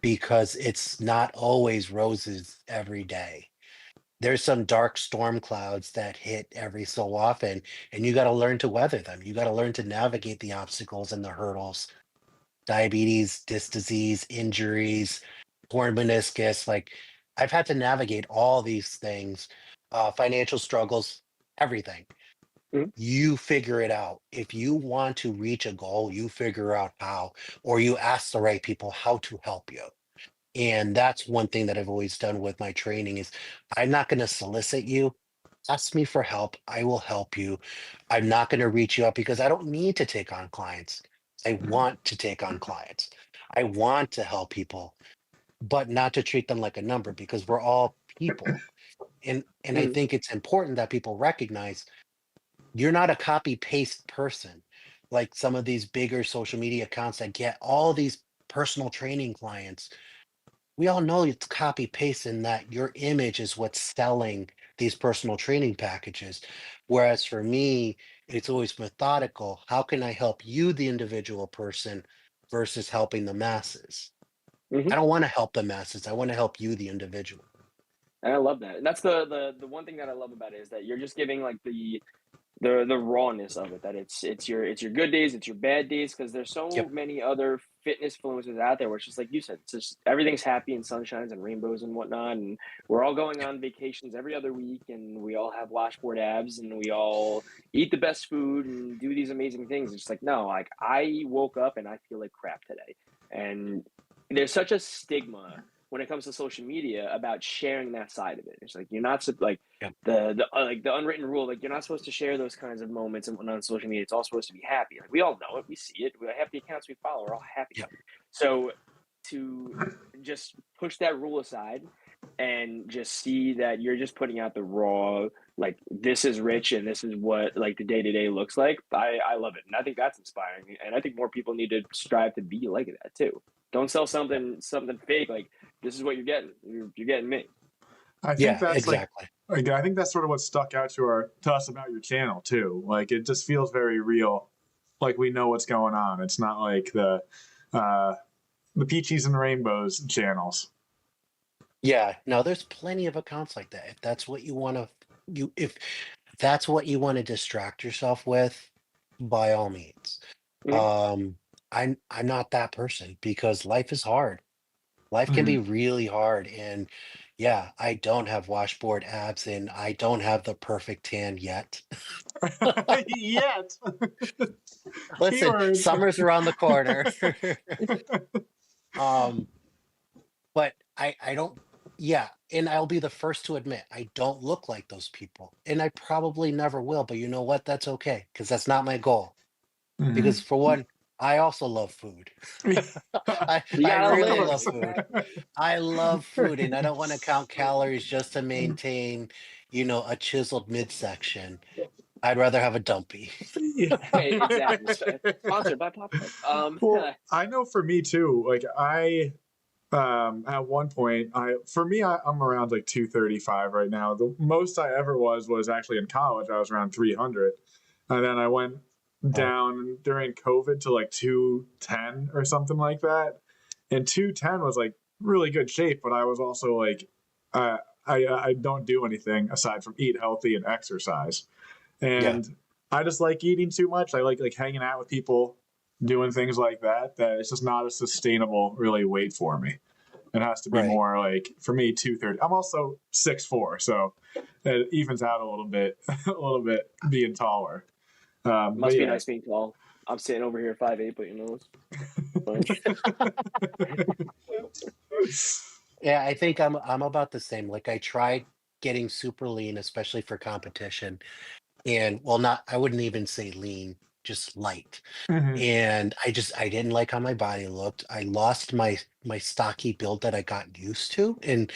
because it's not always roses every day. There's some dark storm clouds that hit every so often, and you got to learn to weather them. You got to learn to navigate the obstacles and the hurdles. Diabetes, disc disease, injuries, torn meniscus. Like I've had to navigate all these things, financial struggles, everything. Mhm. You figure it out. If you want to reach a goal, you figure out how, or you ask the right people how to help you. And that's one thing that I've always done with my training is, I'm not going to solicit you. Ask me for help. I will help you. I'm not going to reach you out because I don't need to take on clients. I want to take on clients. I want to help people, but not to treat them like a number, because we're all people. And I Mhm. think it's important that people recognize you're not a copy paste person like some of these bigger social media accounts that get all these personal training clients. We all know it's copy paste, and that your image is what's selling these personal training packages. Whereas for me, it's always methodical. How can I help you, the individual person, versus helping the masses? I Mhm. don't want to help the masses. I want to help you, the individual. And I love that. And that's the one thing that I love about it is that you're just giving like the rawness of it, that it's your good days, it's your bad days, because there's so Yep. many other fitness influencers out there where it's just like you said, it's just everything's happy and sunshines and rainbows and whatnot, and we're all going Yep. on vacations every other week, and we all have washboard abs, and we all eat the best food and do these amazing things. It's like, no, like I woke up and I feel like crap today. And there's such a stigma when it comes to social media about sharing that side of it. It's like you're not like Yep. the like the unwritten rule, like you're not supposed to share those kinds of moments and on social media. It's all supposed to be happy. Like we all know it, we see it. We have the accounts we follow, we're all happy. Yep. So to just push that rule aside and just see that you're just putting out the raw, like this is rich and this is what like the day-to-day looks like, I love it. And I think that's inspiring, and I think more people need to strive to be like that too. Don't sell something fake. Like this is what you're getting. You're getting me. I think Yeah, that's exactly. like I think that's sort of what stuck out to us about your channel too. Like it just feels very real. Like we know what's going on. It's not like the Peaches and Rainbows channels. Yeah, no, there's plenty of accounts like that. If that's what you want to, if that's what you want to distract yourself with, by all means. Mhm. I'm not that person because life is hard. Life can be Mhm. really hard, and yeah, I don't have washboard abs, and I don't have the perfect tan yet. Yet. Listen, Keyword. summer's around the corner. um, but I don't. Yeah, and I'll be the first to admit I don't look like those people, and I probably never will. But you know what? That's okay because that's not my goal. Because Mhm. for one, I also love food. I You I gotta Of really live. love course. food. I love food, and I don't want to count calories just to maintain, a chiseled midsection. I'd rather have a dumpy. Yeah. Exactly. Sponsored by Popcorn. Well, I know for me too, like I at one point I'm around like 235 right now. The most I ever was actually in college. I was around 300. And then I went Oh, down during COVID to like 210 or something like that. And 210 was like really good shape, but I was also like uh, I don't do anything aside from eat healthy and exercise. yeah, And I just like eating too much. I like hanging out with people, doing things like that. That it's just not a sustainable really weight for me. It has to be right. more like for me 230. I'm also 6'4", so it evens out a little bit, a little bit being taller. But Must be yeah. nice being tall. I'm sitting over here 5'8", but it's fine. Yeah, I think I'm about the same. Like I tried getting super lean, especially for competition, and well, not I wouldn't even say lean, just light. Mhm. And I didn't like how my body looked. I lost my stocky build that I got used to, and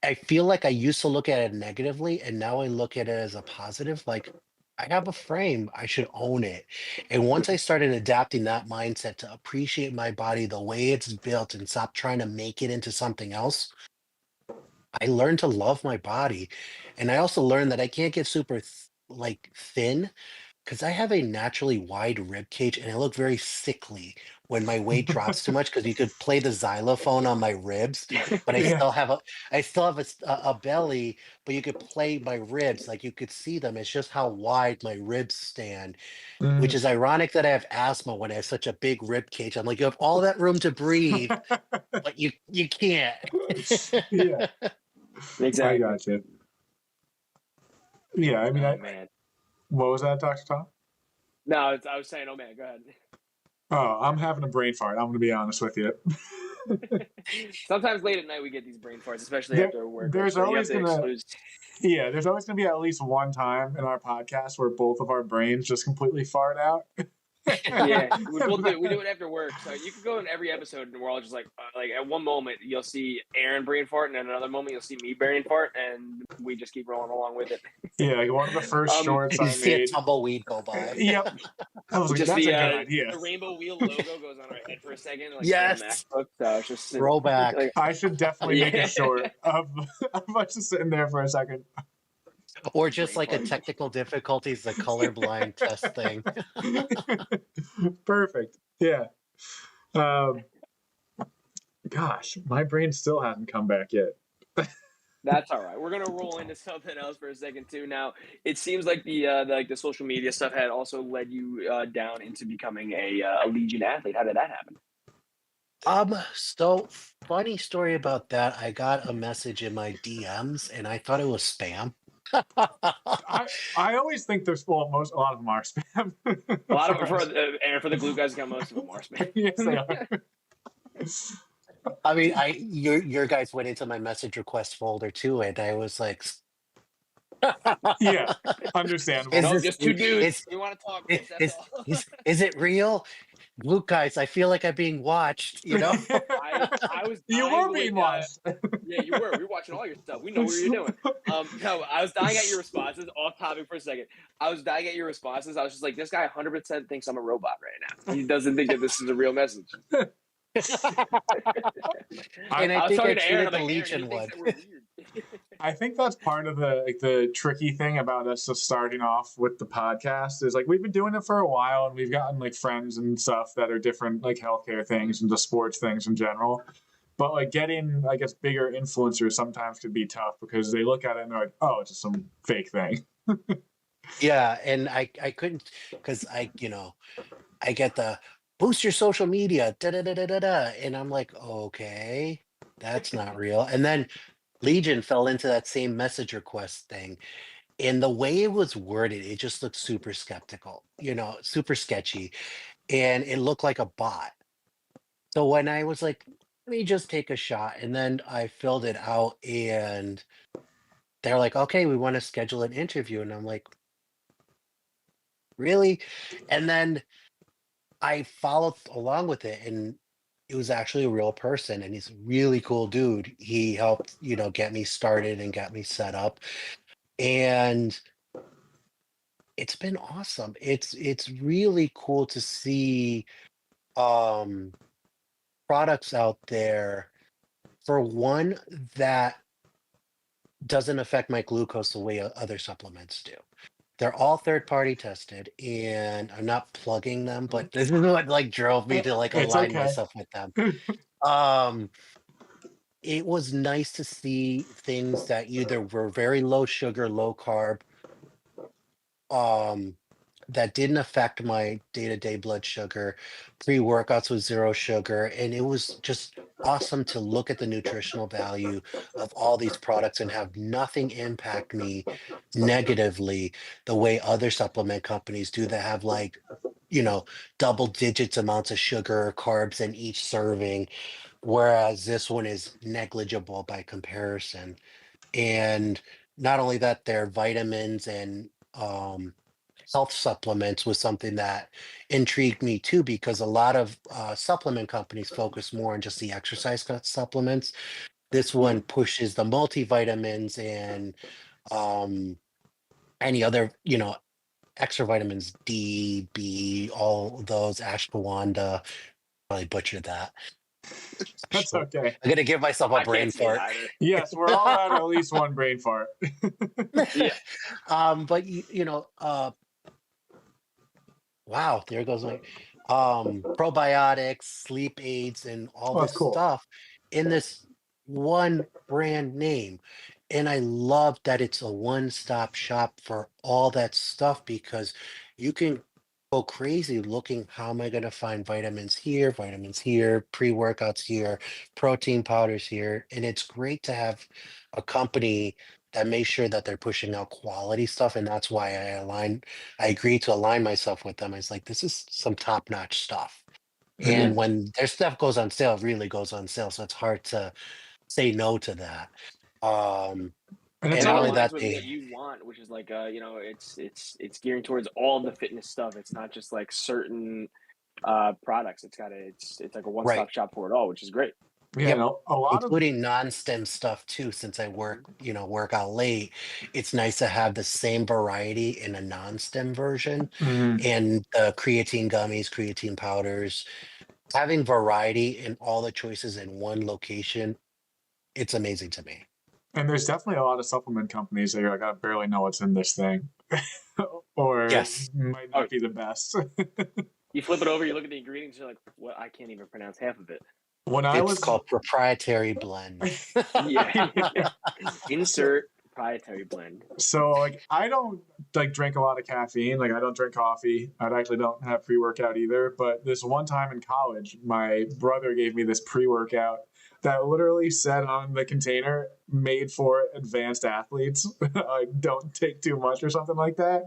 I feel like I used to look at it negatively, and now I look at it as a positive. Like, I have a frame, I should own it. And once I started adapting that mindset to appreciate my body the way it's built and stop trying to make it into something else, I learned to love my body. And I also learned that I can't get super like thin because I have a naturally wide rib cage and I look very sickly when my weight drops too much because you could play the xylophone on my ribs, but Yeah. I still have a belly, but you could play my ribs, like you could see them. It's just how wide my ribs stand, which Mm. is ironic that I have asthma when I have such a big rib cage. I'm like, you have all that room to breathe, but you can't. Yeah, I Exactly. got you. Yeah, I mean, Oh man. what was that, Dr. Tom? No, I was saying, oh man, go ahead. Oh, I'm having a brain fart. I'm going to be honest with you. Sometimes late at night we get these brain farts, especially there, after work. Like there's so, you have always to gonna exclude. Yeah, there's always gonna be at least one time in our podcast where both of our brains just completely fart out. Yeah, we do it after work. So you could go in every episode, and we're all just like at one moment you'll see Aaron brain fart, and at another moment you'll see me brain fart, and we just keep rolling along with it. Yeah, like one of the first Um, shorts You I see a made. tumbleweed go by. Yep, I was like, just that's a good idea. the rainbow wheel logo goes on our head for a second, like the Yes, MacBook. So it's just throwback. like, I should definitely make a yeah, short of us just sitting there for a second. Or just brain like a fart. technical difficulties, the colorblind test thing. Perfect. Yeah. Um, gosh, my brain still hasn't come back yet. That's all right. We're gonna roll into something else for a second too. Now, it seems like the social media stuff had also led you down into becoming a Legion athlete. How did that happen? So funny story about that. I got a message in my DMs and I thought it was spam. I always think there's, well, a lot of them are spam. A lot of For them us. and for the glue guys, got most of them are spam. Yes, they are. I mean, your guys went into my message request folder too, and I was like, Yeah, understandable. "Is No, this just two dudes. is We want to talk, is folks. That's is all. is it real?" Luke, guys, I feel like I'm being watched. You know? I was You dying were being when watched. yeah, you were. We were watching all your stuff. We know what you're doing. No, I was dying at your responses. Off topic for a second. I was dying at your responses. I was just like, this guy 100% thinks I'm a robot right now. He doesn't think that this is a real message. And I I was think I talking to Aaron. cheated I'm the like, Aaron, he Legion thinks one. that we're weird. I think that's part of the tricky thing about us just starting off with the podcast is like we've been doing it for a while and we've gotten like friends and stuff that are different like healthcare things and just sports things in general. But like getting, I guess, bigger influencers sometimes could be tough because they look at it and they're like, oh, it's just some fake thing. Yeah, and I couldn't because I get the boost your social media, da da da da da da, and I'm like, okay, that's not real. And then Legion fell into that same message request thing, and the way it was worded, it just looked super skeptical, super sketchy, and it looked like a bot. So when I was like, let me just take a shot, and then I filled it out, and they're like, okay, we want to schedule an interview, and I'm like, really? And then I followed along with it, and it was actually a real person, and he's a really cool dude. He helped, get me started and got me set up, and it's been awesome. It's really cool to see um products out there, for one, that doesn't affect my glucose the way other supplements do. They're all third party tested, and I'm not plugging them, but this is what like drove me to like It's align okay. myself with them. Um, it was nice to see things that either were very low sugar, low carb, um, that didn't affect my day-to-day blood sugar, pre-workouts with zero sugar, and it was just awesome to look at the nutritional value of all these products and have nothing impact me negatively the way other supplement companies do that have like, double digits amounts of sugar or carbs in each serving, whereas this one is negligible by comparison. And not only that, their vitamins and health supplements was something that intrigued me too, because a lot of supplement companies focus more on just the exercise supplements. This one pushes the multivitamins and um, any other, extra vitamins, D, B, all those, ashwagandha. Probably butchered that. That's I'm okay. gonna give myself a I brain can't say it fart. either. Yes, we're all out at least one brain fart. Yeah. But wow, there goes my probiotics, sleep aids, and all Well, that's this cool. stuff in this one brand name. And I love that it's a one-stop shop for all that stuff, because you can go crazy looking, how am I going to find vitamins here, pre-workouts here, protein powders here. And it's great to have a company that makes sure that they're pushing out quality stuff. And that's why I agreed to align myself with them. I was like, this is some top-notch stuff. And Mhm. when their stuff goes on sale, it really goes on sale. So it's hard to say no to that. Um, And And it's and it not all only like, aligns that, with what you want, which is like it's gearing towards all the fitness stuff. It's not just like certain products. It's like a right. one-stop shop for it all, which is great. yeah, Yep. a lot of, Including non-stem stuff too, since I work out late. It's nice to have the same variety in a non-stem version, mhm. and creatine gummies, creatine powders, having variety in all the choices in one location. It's amazing to me. And there's definitely a lot of supplement companies that you're like, I barely know what's in this thing, or Yes. might Oh, not be the best. you flip it over, you look at the ingredients, you're like, what? I can't even pronounce half of it. When I It's was called proprietary blend. Yeah. Insert proprietary blend. so like I don't like drink a lot of caffeine. Like I don't drink coffee. I actually don't have pre-workout either. But this one time in college, my brother gave me this pre-workout that literally said on the container, "Made for advanced athletes." Like don't take too much or something like that.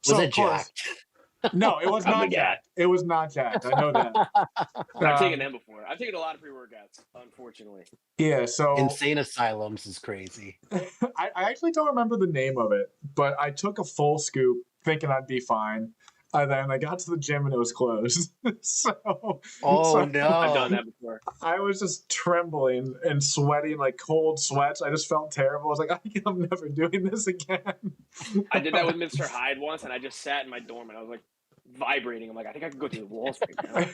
Was So it of course, jacked? no, it was Probably not jacked. It was not jacked. I know that. I've taken Um, them before. I've taken a lot of pre-workouts, unfortunately. yeah. So Insane asylums is crazy. I actually don't remember the name of it, but I took a full scoop thinking I'd be fine. And then I got to the gym and it was closed. so, Oh so I've done no. that before. I was just trembling and sweating like cold sweats. I just felt terrible. I was like, I'm never doing this again. I did that with Mr. Hyde once, and I just sat in my dorm and I was like vibrating. I'm like, I think I could go through the walls right now.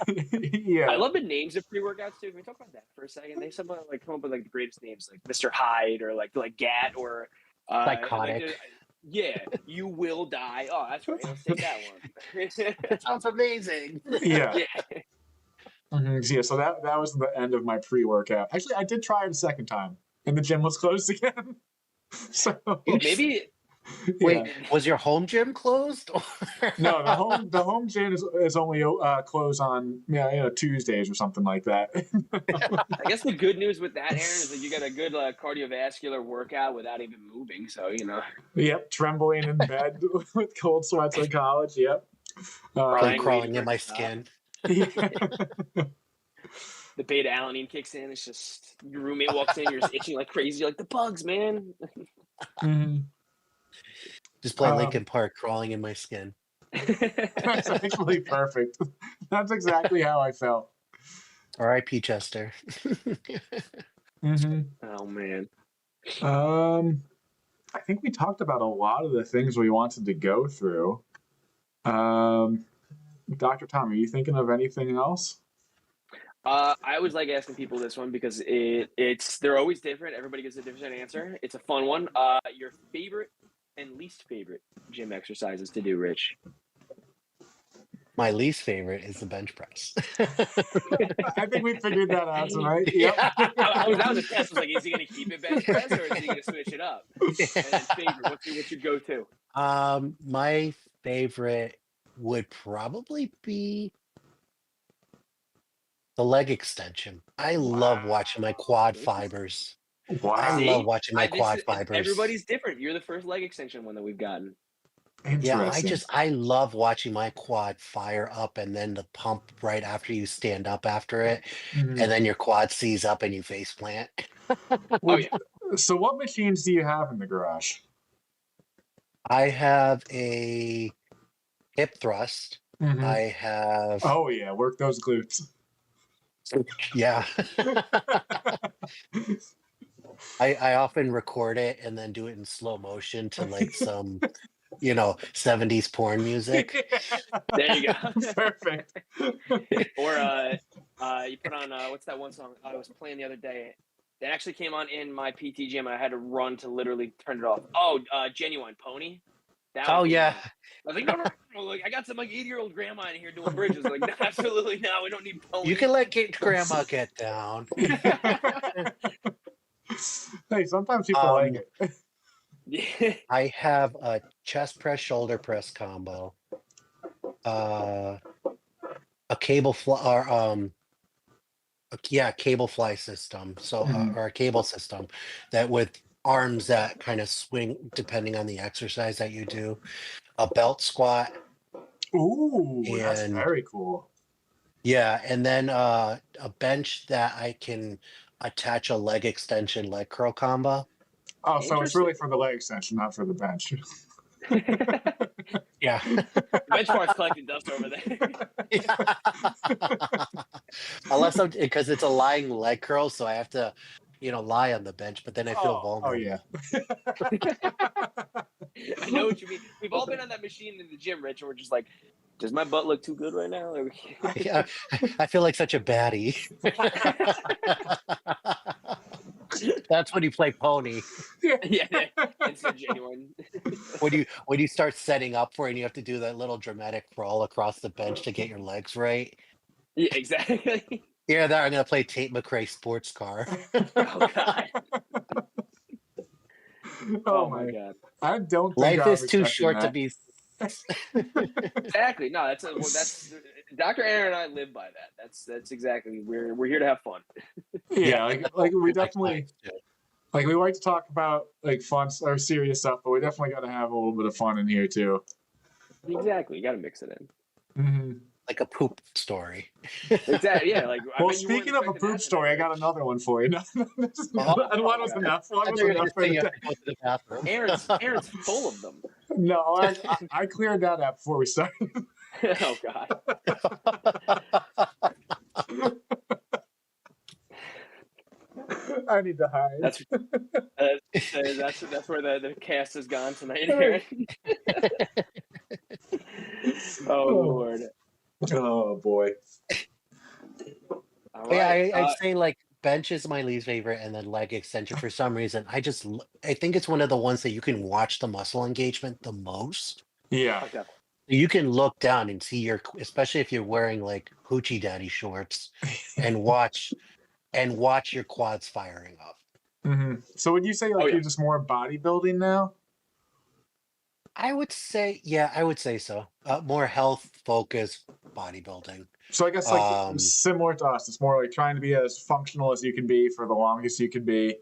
yeah. I love the names of pre-workouts too. Can we talk about that for a second? They somehow like come up with like the greatest names, like Mr. Hyde or like Gat or Psychotic. Like, yeah, you will die. Oh, that's right. Let's take that one. That sounds amazing. Yeah. Yeah. Yeah. So that was the end of my pre-workout. Actually, I did try it a second time and the gym was closed again. So Maybe. Wait, yeah. was your home gym closed? No, the home gym is only closed on Tuesdays or something like that. I guess the good news with that, Aaron, is that you get a good cardiovascular workout without even moving. So Yep, trembling in bed with cold sweats in college. Yep. Crying, crawling waiting in for my it to stop. skin. The beta alanine kicks in. It's just your roommate walks in, you're just itching like crazy. You're like the bugs, man. Mhm. Just play Linkin Park, crawling in my skin. That's actually perfect. That's exactly how I felt. R.I.P. Chester. Mm-hmm. Oh man. I think we talked about a lot of the things we wanted to go through. Dr. Tom, are you thinking of anything else? I always like asking people this one because they're always different. Everybody gets a different answer. It's a fun one. Your favorite and least favorite gym exercises to do, Rich? My least favorite is the bench press. I think we figured that out tonight. Yep. Yeah. That was a test. I was like, is he going to keep it bench press or is he going to switch it up? And then favorite, what's your go-to? My favorite would probably be the leg extension. I love watching my quad fibers. Wow. I love watching my quad This fibers. Everybody's different. You're the first leg extension one that we've gotten. Yeah, Interesting. I love watching my quad fire up and then the pump right after you stand up after it, Mhm. and then your quad sees up and you face plant. Oh yeah. So what machines do you have in the garage? I have a hip thrust. Mhm. I have Oh yeah, work those glutes. yeah. I often record it and then do it in slow motion to like some 70s porn music. There you go. Perfect. Or you put on what's that one song I was playing the other day? That actually came on in my PT gym. I had to run to literally turn it off. Oh, Genuine Pony. That Oh was the yeah. one. I was like, no. Like I got some like 80-year-old grandma in here doing bridges. Like, no, absolutely no, we don't need pony. You can let grandma get down. Hey, sometimes people like it. Yeah. I have a chest press, shoulder press combo, a cable fly, cable fly system. So, Mhm. or a cable system that with arms that kind of swing depending on the exercise that you do. A belt squat. Ooh, that's And very cool. yeah, and then a bench that I can attach a leg extension, leg curl combo. Oh, so it's really for the leg extension, not for the bench. Yeah. Bench part's collecting dust over there. Unless because it's a lying leg curl, so I have to, lie on the bench, but then I feel vulnerable. Oh yeah. I know what you mean. We've all been on that machine in the gym, Rich, and we're just like, does my butt look too good right now? Yeah, I feel like such a baddie. That's when you play pony. Yeah, it's a genuine. When you start setting up for it and you have to do that little dramatic crawl across the bench to get your legs right. Yeah, exactly. Yeah, that I'm gonna play Tate McRae Sports Car. Oh God. Oh Oh my my! God. I don't think Life I was is too expecting short to that. be. Exactly. No, that's Dr. Aaron and I live by that. That's exactly we're here to have fun. Yeah, Yeah, like we my definitely clients too. like we like to talk about like fun or serious stuff, but we definitely got to have a little bit of fun in here too. Exactly. You got to mix it in. Like a poop story. Exactly. Yeah. Like I Well, bet you weren't speaking of a expecting poop that tonight, story, I got Rich. another one for you. Oh, Oh One was God. enough. One I was thought you were enough gonna for say the you have day. to go to the bathroom. Aaron's full of them. No, I cleared that out before we started. Oh God. I need to hide. That's where the cast has gone tonight, Aaron. Oh Oh, Lord. oh boy. All Yeah, right. I'd say like bench is my least favorite, and then leg extension for some reason. I think it's one of the ones that you can watch the muscle engagement the most. Yeah. Oh, definitely. You can look down and see especially if you're wearing like hoochie daddy shorts, and watch your quads firing up. So would you say Oh like you're yes. just more bodybuilding now? I would say so. More health focused bodybuilding. So I guess like Um, similar to us, it's more like trying to be as functional as you can be for the longest you can be,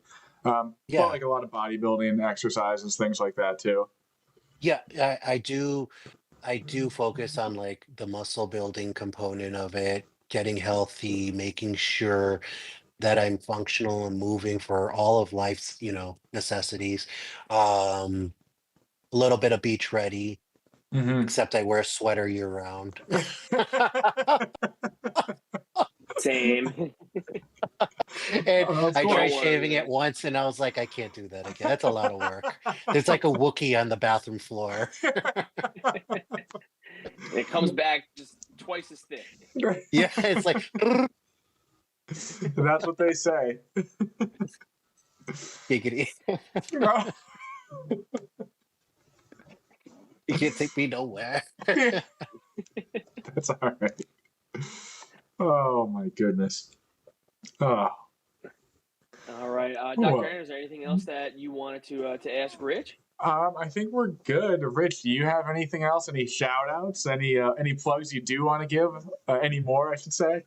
but yeah, like a lot of bodybuilding exercises, things like that too. yeah, I do focus on like the muscle building component of it, getting healthy, making sure that I'm functional and moving for all of life's, necessities. Um, a little bit of beach ready, Mm-hmm. except I wear a sweater year round. Same. And Oh, that's I cool. tried Don't shaving it worry. once and I was like, I can't do that again. That's a lot of work. There's like a Wookiee on the bathroom floor. It comes back just twice as thick. Yeah, it's like That's what they say. giggity. You can't take me nowhere. That's all right. Oh my goodness. Oh, All right, Dr. well, Aaron, is there anything else that you wanted to ask Rich? I think we're good. Rich, do you have anything else? Any shout outs? Any plugs you do want to give? Any more, I should say.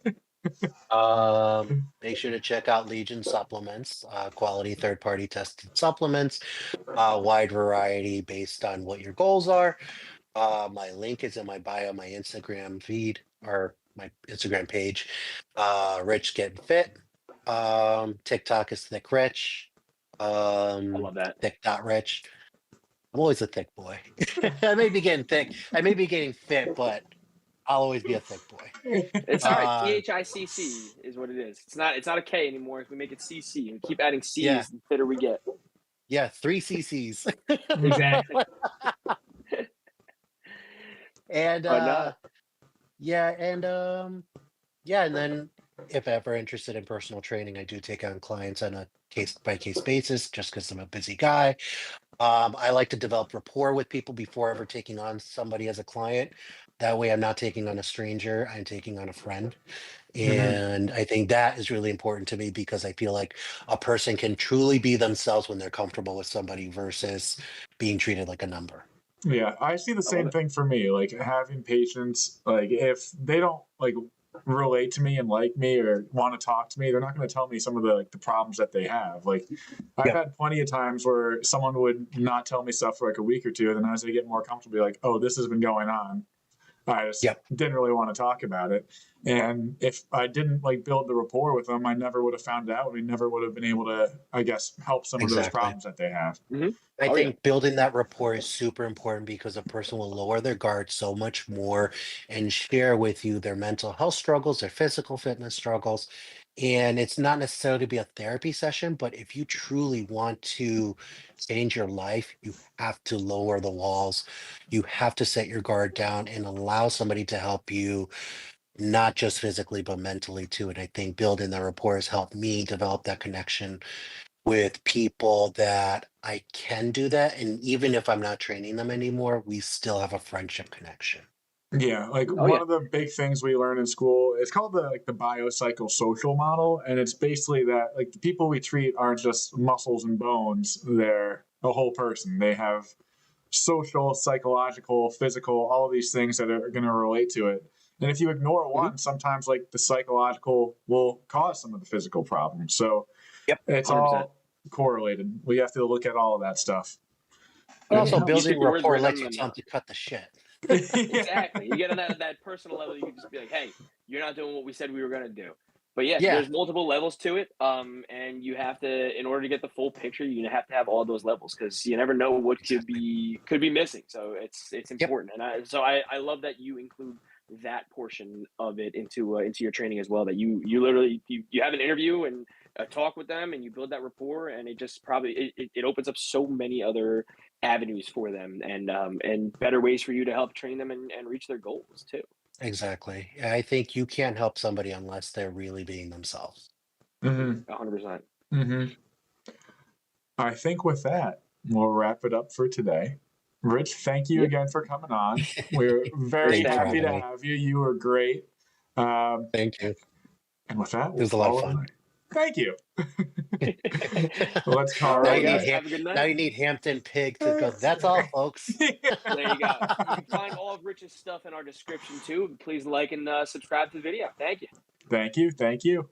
Make sure to check out Legion supplements, quality third-party tested supplements, wide variety based on what your goals are. My link is in my bio, my Instagram feed or my Instagram page. Rich Getting Fit. TikTok is Thick Rich. I love that. Thick dot Rich. I'm always a thick boy. I may be getting thick. I may be getting fit, but I'll always be a thick boy. It's all right. Uh, THICC is what it is. It's not a K anymore. If we make it CC and keep adding yeah, C's, the fitter we get. yeah, 3 cc's. Exactly. And But no, yeah, and then if ever interested in personal training, I do take on clients on a case by case basis just because I'm a busy guy. I like to develop rapport with people before ever taking on somebody as a client. That way, I'm not taking on a stranger, I'm taking on a friend. Mhm. And I think that is really important to me because I feel like a person can truly be themselves when they're comfortable with somebody versus being treated like a number. Yeah, I see the I love same it. thing for me. Like having patients, like if they don't like relate to me and like me or want to talk to me, they're not going to tell me some of the problems that they have. Like I've Yeah. had plenty of times where someone would not tell me stuff for like a week or two, and then as they get more comfortable, be like, "Oh, this has been going on." I just Yep. didn't really want to talk about it. And if I didn't like build the rapport with them, I never would have found out. We never would have been able to, I guess, help some of those Exactly. problems that they have. Mm-hmm. I Oh yeah. think building that rapport is super important because a person will lower their guard so much more and share with you their mental health struggles, their physical fitness struggles. And it's not necessarily to be a therapy session, but if you truly want to change your life, you have to lower the walls. You have to set your guard down and allow somebody to help you, not just physically, but mentally too. And I think building that rapport has helped me develop that connection with people that I can do that. And even if I'm not training them anymore, we still have a friendship connection. Yeah, like Oh one yeah. of the big things we learn in school, it's called the biopsychosocial model, and it's basically that like the people we treat aren't just muscles and bones; they're a whole person. They have social, psychological, physical, all of these things that are going to relate to it. And if you ignore Mm-hmm. one, sometimes like the psychological will cause some of the physical problems. So Yep. it's 100%. all correlated. We have to look at all of that stuff. But And also, You took building the words rapport right out of lets you my tell them mouth. to cut the shit. yeah. Exactly. You get on that personal level, you can just be like, hey, you're not doing what we said we were gonna do. But yeah, Yeah, there's multiple levels to it. And you have to, in order to get the full picture, you have to have all those levels because you never know what exactly. could be missing. So it's Yep, important. And I love that you include that portion of it into your training as well. That you literally you have an interview and a talk with them and you build that rapport, and it just probably it opens up so many other avenues for them and better ways for you to help train them and reach their goals too. exactly. I think you can't help somebody unless they're really being themselves. Mm-hmm. 100%. Mm-hmm. I think with that, we'll wrap it up for today. Rich, thank you Yep. again for coming on. We're Thanks very for Thanks for happy having me. to having me. have you. You were great. Um, Thank you. and with that, It we'll was a lot of call it a fun. night. Thank you. Let's All call Now it right, a you need guys. night. Have a good Now night. you need Hampton Pig to go. That's all, folks. There you go. You can find all of Rich's stuff in our description too. Please like and subscribe to the video. Thank you. Thank you. Thank you.